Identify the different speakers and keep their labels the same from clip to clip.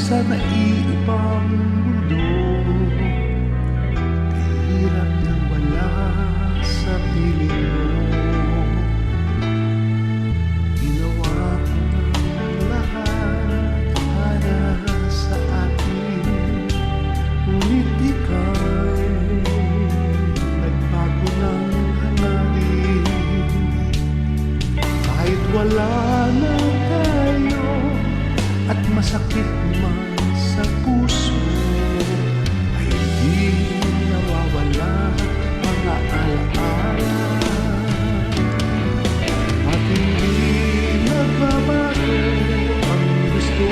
Speaker 1: sa naiibang mundo. Hirap nang wala sa piling mo. Ginawa ko ng lahat para sa atin, ngunit ika'y nagbago ng hangarin. Kahit wala na tayo at masakit man sa puso, ay hindi nawawala mga alaala. At hindi nagbabago ang gusto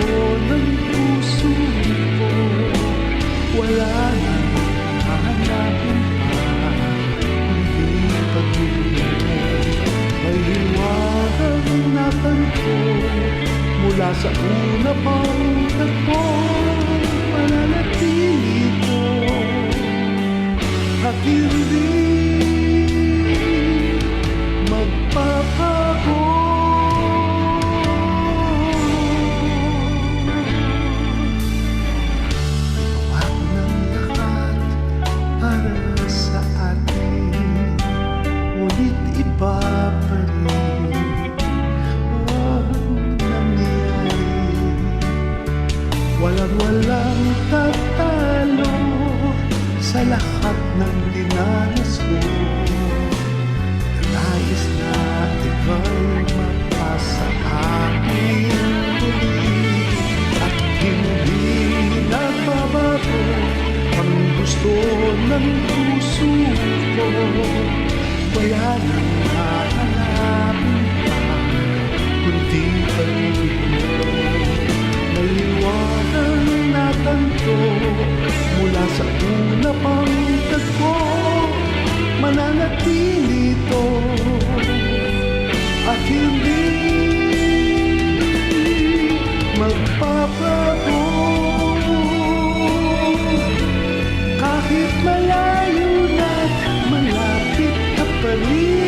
Speaker 1: ng puso ko. Wala nang hahanapin pa, hindi pag-ibig. May liwanag na tanto mula sa una pang tagpo, mananatili ko at hindi magpapago. Gawa ko ng lahat para sa atin, ngunit iba pa rin walang tatalo sa lahat ng dinanas ko. Nais na ika'y mapasa akin muli, at hindi nagbabago ang gusto ng puso ko. Wala nang hahanapin pa, kundi pag-ibig mo. May liwanag na tanto mula sa una pang tagpo, mananatili ito at hindi magpapago. Kahit malayo na't malapit ka pa rin,